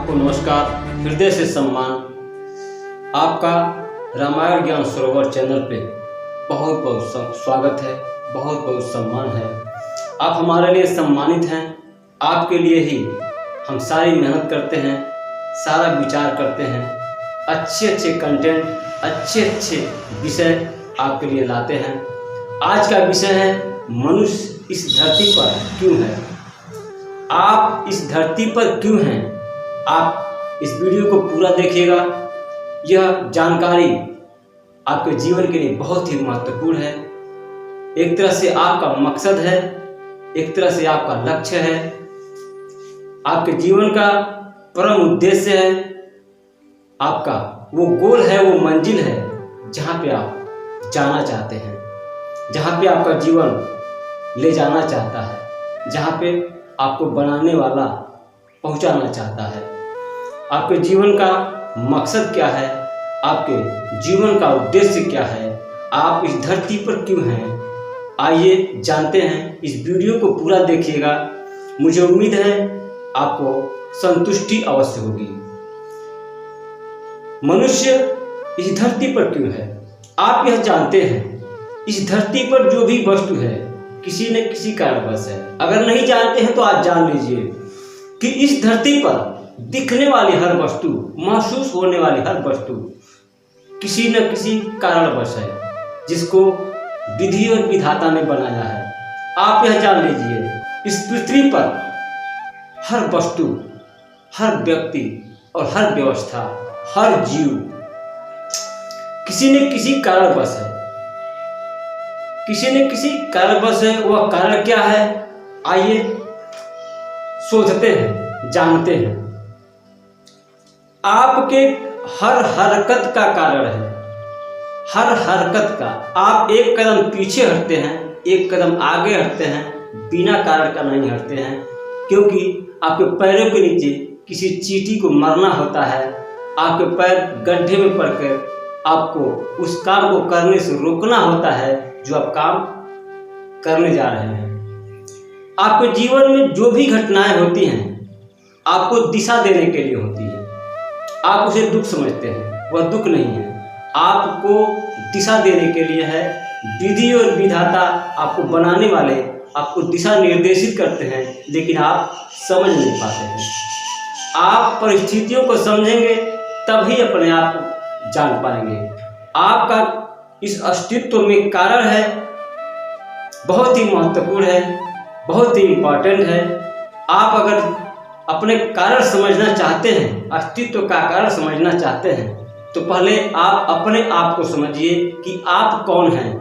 आपको नमस्कार, हृदय से सम्मान। आपका रामायण ज्ञान सरोवर चैनल पे बहुत बहुत स्वागत है, बहुत बहुत सम्मान है। आप हमारे लिए सम्मानित हैं। आपके लिए ही हम सारी मेहनत करते हैं, सारा विचार करते हैं, अच्छे अच्छे कंटेंट, अच्छे अच्छे विषय आपके लिए लाते हैं। आज का विषय है मनुष्य इस धरती पर क्यों है। आप इस धरती पर क्यों हैं, आप इस वीडियो को पूरा देखिएगा। यह जानकारी आपके जीवन के लिए बहुत ही महत्वपूर्ण है। एक तरह से आपका मकसद है, एक तरह से आपका लक्ष्य है, आपके जीवन का परम उद्देश्य है, आपका वो गोल है, वो मंजिल है जहाँ पे आप जाना चाहते हैं, जहाँ पे आपका जीवन ले जाना चाहता है, जहाँ पे आपको बनाने वाला पहुंचाना चाहता है। आपके जीवन का मकसद क्या है, आपके जीवन का उद्देश्य क्या है, आप इस धरती पर क्यों हैं, आइए जानते हैं। इस वीडियो को पूरा देखिएगा, मुझे उम्मीद है आपको संतुष्टि अवश्य होगी। मनुष्य इस धरती पर क्यों है, आप यह जानते हैं इस धरती पर जो भी वस्तु है किसी न किसी कारणवश है। अगर नहीं जानते हैं तो आज जान लीजिए कि इस धरती पर दिखने वाली हर वस्तु, महसूस होने वाली हर वस्तु किसी न किसी कारणवश है, जिसको विधि और विधाता ने बनाया है। आप यह जान लीजिए इस पृथ्वी पर हर वस्तु, हर व्यक्ति और हर व्यवस्था, हर जीव किसी न किसी कारणवश है, किसी न किसी कारणवश है। वह कारण क्या है, आइए सोचते हैं, जानते हैं। आपके हर हरकत का कारण है, हर हरकत का। आप एक कदम पीछे हटते हैं, एक कदम आगे हटते हैं, बिना कारण का नहीं हटते हैं, क्योंकि आपके पैरों के नीचे किसी चींटी को मरना होता है। आपके पैर गड्ढे में पड़कर आपको उस काम को करने से रोकना होता है जो आप काम करने जा रहे हैं। आपके जीवन में जो भी घटनाएं होती हैं आपको दिशा देने के लिए होती है। आप उसे दुख समझते हैं, वह दुख नहीं है, आपको दिशा देने के लिए है। विधि और विधाता आपको बनाने वाले आपको दिशा निर्देशित करते हैं, लेकिन आप समझ नहीं पाते हैं। आप परिस्थितियों को समझेंगे तभी अपने आप को जान पाएंगे। आपका इस अस्तित्व में कारण है, बहुत ही महत्वपूर्ण है, बहुत ही इम्पोर्टेंट है। आप अगर अपने कारण समझना चाहते हैं, अस्तित्व का कारण समझना चाहते हैं, तो पहले आप अपने आप को समझिए कि आप कौन हैं।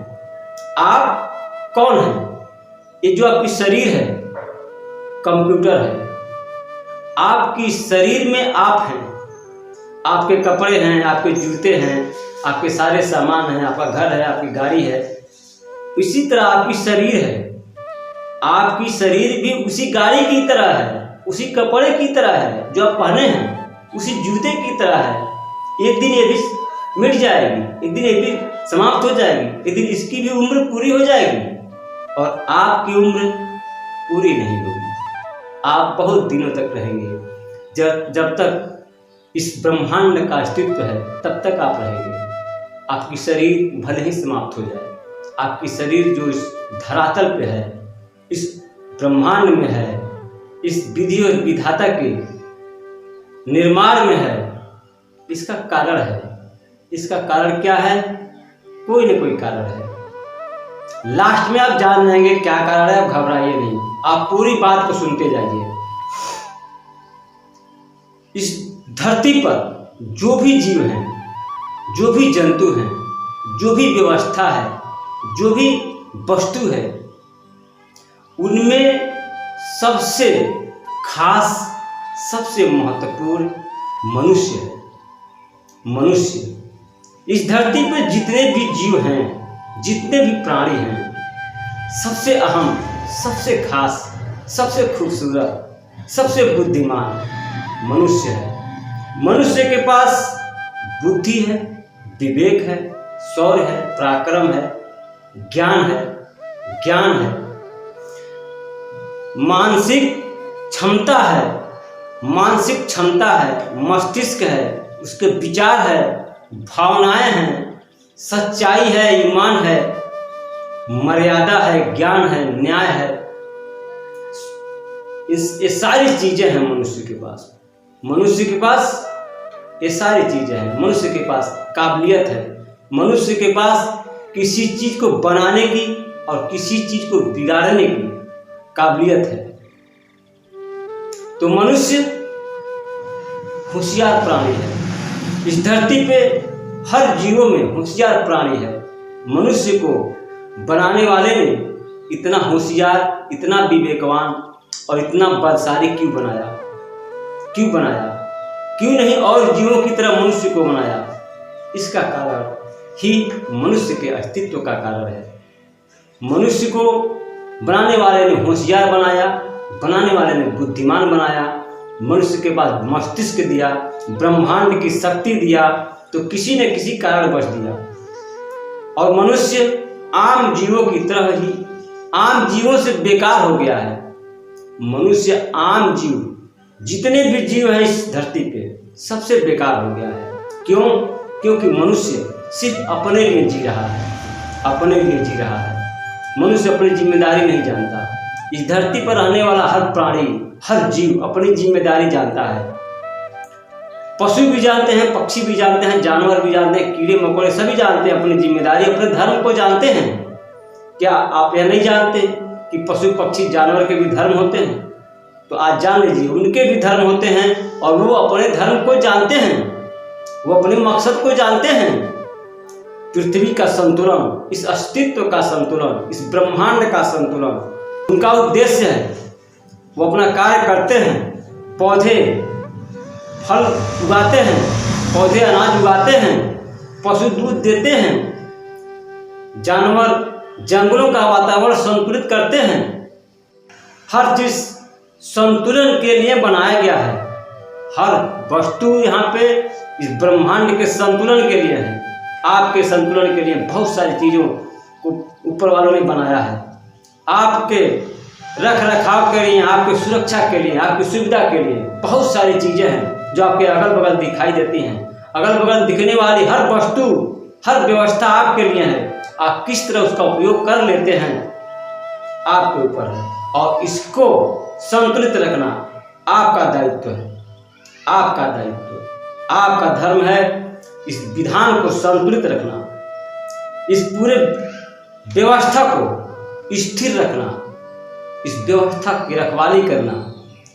आप कौन हैं? ये जो आपकी शरीर है कंप्यूटर है, आपकी शरीर में आप हैं। आपके कपड़े हैं, आपके जूते हैं, आपके सारे सामान हैं, आपका घर है, आपकी गाड़ी है। इसी तरह आपकी शरीर है, आपकी शरीर भी उसी गाड़ी की तरह है, उसी कपड़े की तरह है जो आप पहने हैं, उसी जूते की तरह है। एक दिन ये भी मिट जाएगी, एक दिन ये भी समाप्त हो जाएगी, एक दिन इसकी भी उम्र पूरी हो जाएगी और आपकी उम्र पूरी नहीं होगी। आप बहुत दिनों तक रहेंगे। जब तक इस ब्रह्मांड का अस्तित्व है तब तक आप रहेंगे। आपकी शरीर भले ही समाप्त हो जाए, आपकी शरीर जो इस धरातल पे है, इस ब्रह्मांड में है, इस विधि और विधाता के निर्माण में है, इसका कारण है। इसका कारण क्या है? कोई न कोई कारण है। लास्ट में आप जान जाएंगे क्या कारण है। आप घबराइए नहीं, आप पूरी बात को सुनते जाइए। इस धरती पर जो भी जीव हैं, जो भी जंतु हैं, जो भी व्यवस्था है, जो भी वस्तु है, उनमें सबसे खास, सबसे महत्वपूर्ण मनुष्य है। मनुष्य इस धरती पर जितने भी जीव हैं, जितने भी प्राणी हैं, सबसे अहम, सबसे खास, सबसे खूबसूरत, सबसे बुद्धिमान मनुष्य है। मनुष्य के पास बुद्धि है, विवेक है, शौर्य है, पराक्रम है, ज्ञान है, मानसिक क्षमता है, मानसिक क्षमता है, मस्तिष्क है, उसके विचार है, भावनाएं हैं, सच्चाई है, ईमान है, मर्यादा है, ज्ञान है, न्याय है। ये सारी चीजें हैं मनुष्य के पास। मनुष्य के पास ये सारी चीजें हैं। मनुष्य के पास काबिलियत है। मनुष्य के पास किसी चीज को बनाने की और किसी चीज को बिगाड़ने की काबिलियत है। तो मनुष्य होशियार प्राणी है। इस धरती पे हर जीवों में होशियार प्राणी है। मनुष्य को बनाने वाले ने इतना होशियार, इतना विवेकवान और इतना बलशाली क्यों बनाया? क्यों बनाया? क्यों नहीं और जीवों की तरह मनुष्य को बनाया? इसका कारण ही मनुष्य के अस्तित्व का कारण है। मनुष्य को बनाने वाले ने होशियार बनाया, बनाने वाले ने बुद्धिमान बनाया, मनुष्य के पास मस्तिष्क दिया, ब्रह्मांड की शक्ति दिया, तो किसी न किसी कारणवश दिया। और मनुष्य आम जीवों की तरह ही आम जीवों से बेकार हो गया है। मनुष्य आम जीव, जितने भी जीव हैं इस धरती पे, सबसे बेकार हो गया है। क्यों? क्योंकि मनुष्य सिर्फ अपने लिए जी रहा है, अपने लिए जी रहा है। मनुष्य अपनी जिम्मेदारी नहीं जानता। इस धरती पर रहने वाला हर प्राणी, हर जीव अपनी जिम्मेदारी जानता है। पशु भी जानते हैं, पक्षी भी जानते हैं, जानवर भी जानते हैं, कीड़े मकोड़े सभी जानते हैं अपनी जिम्मेदारी, अपने धर्म को जानते हैं। क्या आप यह नहीं जानते कि पशु पक्षी जानवर के भी धर्म होते हैं? तो आज जान लीजिए, उनके भी धर्म होते हैं और वो अपने धर्म को जानते हैं, वो अपने मकसद को जानते हैं। पृथ्वी का संतुलन, इस अस्तित्व का संतुलन, इस ब्रह्मांड का संतुलन उनका उद्देश्य है। वो अपना कार्य करते हैं। पौधे फल उगाते हैं, पौधे अनाज उगाते हैं, पशु दूध देते हैं, जानवर जंगलों का वातावरण संतुलित करते हैं। हर चीज संतुलन के लिए बनाया गया है। हर वस्तु यहाँ पे इस ब्रह्मांड के संतुलन के लिए है। आपके संतुलन के लिए बहुत सारी चीज़ों को ऊपर वालों ने बनाया है। आपके रख रखाव के लिए, आपकी सुरक्षा के लिए, आपकी सुविधा के लिए बहुत सारी चीज़ें हैं जो आपके अगल बगल दिखाई देती हैं। अगल बगल दिखने वाली हर वस्तु, हर व्यवस्था आपके लिए है। आप किस तरह उसका उपयोग कर लेते हैं आपके ऊपर है, और इसको संतुलित रखना आपका दायित्व है। आपका दायित्व, आपका धर्म है इस विधान को संतुलित रखना, इस पूरे व्यवस्था को स्थिर रखना, इस व्यवस्था की रखवाली करना,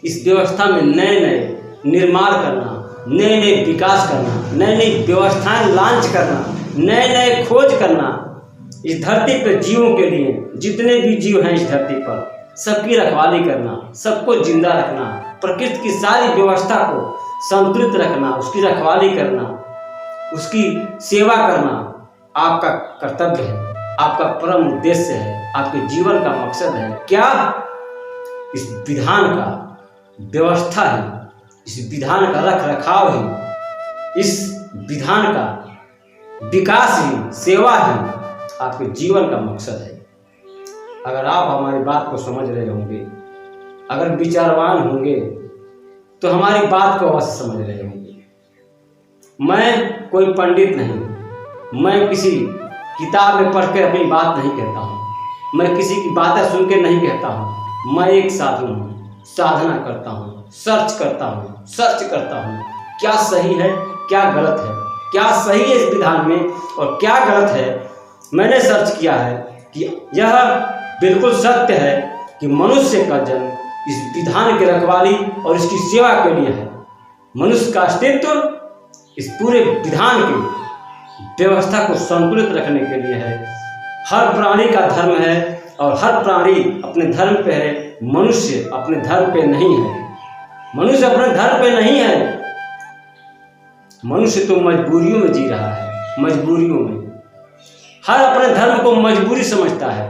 इस व्यवस्था में नए नए निर्माण करना, नए नए विकास करना, नई नई व्यवस्थाएं लॉन्च करना, नए नए खोज करना। इस धरती पर जीवों के लिए, जितने भी जीव हैं इस धरती पर, सबकी रखवाली करना, सबको जिंदा रखना, प्रकृति की सारी व्यवस्था को संतुलित रखना, उसकी रखवाली करना, उसकी सेवा करना आपका कर्तव्य है, आपका परम उद्देश्य है, आपके जीवन का मकसद है। क्या? इस विधान का व्यवस्था है, इस विधान का रख रखाव ही, इस विधान का विकास ही, सेवा ही आपके जीवन का मकसद है। अगर आप हमारी बात को समझ रहे होंगे, अगर विचारवान होंगे, तो हमारी बात को अवश्य समझ रहे होंगे। मैं कोई पंडित नहीं, मैं किसी किताब में पढ़ के अपनी बात नहीं कहता हूँ, मैं किसी की बातें सुन के नहीं कहता हूँ। मैं एक साधु हूँ, साधना करता हूँ, सर्च करता हूँ क्या सही है, क्या गलत है, क्या सही है इस विधान में और क्या गलत है। मैंने सर्च किया है कि यह बिल्कुल सत्य है कि मनुष्य का जन्म इस विधान की रखवाली और इसकी सेवा के लिए है। मनुष्य का अस्तित्व इस पूरे विधान की व्यवस्था को संतुलित रखने के लिए है। हर प्राणी का धर्म है और हर प्राणी अपने धर्म पे है। मनुष्य अपने धर्म पे नहीं है। मनुष्य अपने धर्म पे नहीं है। मनुष्य तो मजबूरियों में जी रहा है, मजबूरियों में। हर अपने धर्म को मजबूरी समझता है,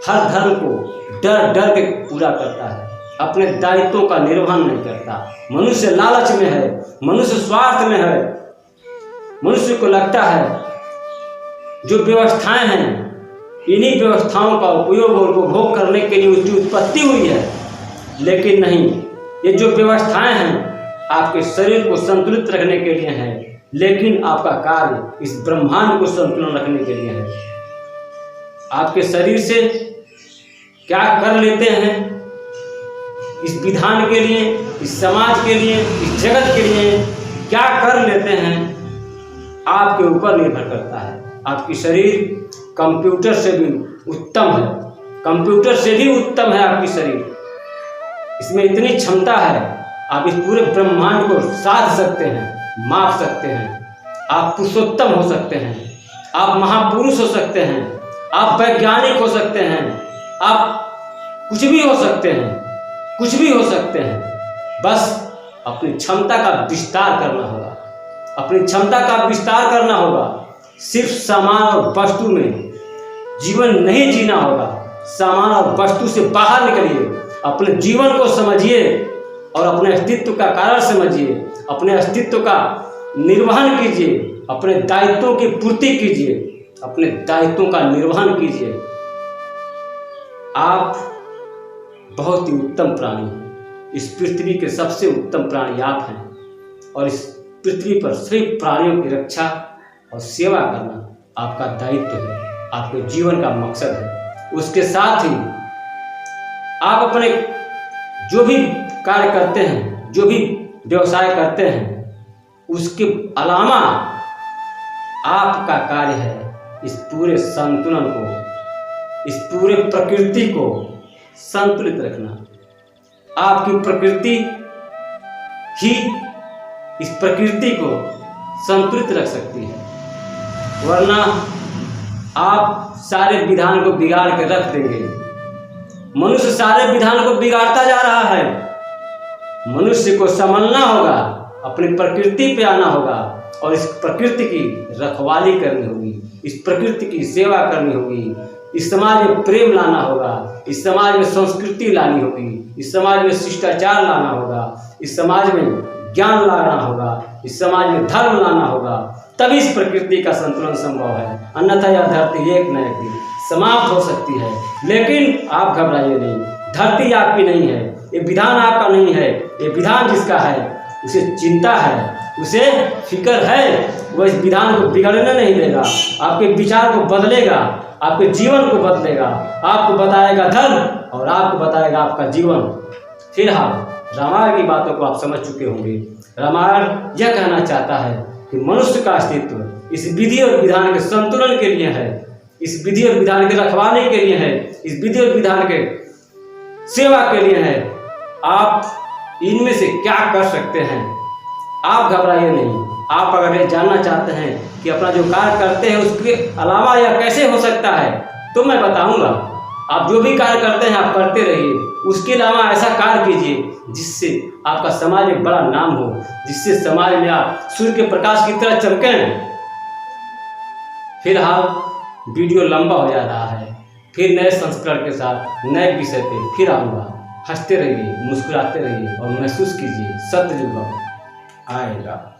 हर धर्म को डर डर के पूरा करता है, अपने दायित्वों का निर्वहन नहीं करता। मनुष्य लालच में है, मनुष्य स्वार्थ में है। मनुष्य को लगता है जो व्यवस्थाएं हैं, इन्हीं व्यवस्थाओं का उपयोग और उपभोग करने के लिए उसकी उत्पत्ति हुई है। लेकिन नहीं, ये जो व्यवस्थाएं हैं आपके शरीर को संतुलित रखने के लिए हैं, लेकिन आपका कार्य इस ब्रह्मांड को संतुलन रखने के लिए है। आपके शरीर से क्या कर लेते हैं इस विधान के लिए, इस समाज के लिए, इस जगत के लिए क्या कर लेते हैं आपके ऊपर निर्भर करता है। आपकी शरीर कंप्यूटर से भी उत्तम है, कंप्यूटर से भी उत्तम है आपकी शरीर। इसमें इतनी क्षमता है, आप इस पूरे ब्रह्मांड को साध सकते हैं, माप सकते हैं। आप पुरुषोत्तम हो सकते हैं, आप महापुरुष हो सकते हैं, आप वैज्ञानिक हो सकते हैं, आप कुछ भी हो सकते हैं, कुछ भी हो सकते हैं। बस अपनी क्षमता का विस्तार करना होगा, अपनी क्षमता का विस्तार करना होगा। सिर्फ सामान और वस्तु में जीवन नहीं जीना होगा। सामान और वस्तु से बाहर निकलिए, अपने जीवन को समझिए और अपने अस्तित्व का कारण समझिए, अपने अस्तित्व का निर्वहन कीजिए, अपने दायित्वों की पूर्ति कीजिए, अपने दायित्वों का निर्वहन कीजिए। आप बहुत ही उत्तम प्राणी हैं। इस पृथ्वी के सबसे उत्तम प्राणी आप हैं और इस पृथ्वी पर सभी प्राणियों की रक्षा और सेवा करना आपका दायित्व है, आपके जीवन का मकसद है। उसके साथ ही आप अपने जो भी कार्य करते हैं, जो भी व्यवसाय करते हैं, उसके अलावा आपका कार्य है इस पूरे संतुलन को, इस पूरे प्रकृति को संतुलित रखना। आपकी प्रकृति ही इस प्रकृति को संतुलित रख सकती है, वरना आप सारे विधान को बिगाड़ के रख देंगे। मनुष्य सारे विधान को बिगाड़ता जा रहा है। मनुष्य को संभलना होगा, अपनी प्रकृति पे आना होगा और इस प्रकृति की रखवाली करनी होगी, इस प्रकृति की सेवा करनी होगी। इस समाज में प्रेम लाना होगा, इस समाज में संस्कृति लानी होगी, इस समाज में शिष्टाचार लाना होगा, इस समाज में ज्ञान लाना होगा, इस समाज में धर्म लाना होगा। तभी इस प्रकृति का संतुलन संभव है, अन्यथा यह धरती एक न एक दिन समाप्त हो सकती है। लेकिन आप घबराइए नहीं, धरती आपकी नहीं है, ये विधान आपका नहीं है। ये विधान जिसका है उसे चिंता है, उसे फिक्र है, वह इस विधान को बिगड़ने नहीं देगा, आपके विचार को बदलेगा, आपके जीवन को बदलेगा, आपको बताएगा धर्म और आपको बताएगा आपका जीवन। फिलहाल रामायण की बातों को आप समझ चुके होंगे। रामायण यह कहना चाहता है कि मनुष्य का अस्तित्व इस विधि और विधान के संतुलन के लिए है, इस विधि और विधान के रखवाले के लिए है, इस विधि और विधान के सेवा के लिए है। आप इनमें से क्या कर सकते हैं, आप घबराइए नहीं। आप अगर ये जानना चाहते हैं कि अपना जो कार्य करते हैं उसके अलावा यह कैसे हो सकता है, तो मैं बताऊंगा। आप जो भी कार्य करते हैं आप करते रहिए, उसके अलावा ऐसा कार्य कीजिए जिससे आपका समाज में बड़ा नाम हो, जिससे समाज में आप सूर्य के प्रकाश की तरह चमकें। फिलहाल वीडियो लंबा हो जा रहा है, फिर नए संस्करण के साथ नए विषय पे फिर आऊँगा। हंसते रहिए, मुस्कुराते रहिए और महसूस कीजिए सत्य युग आएगा।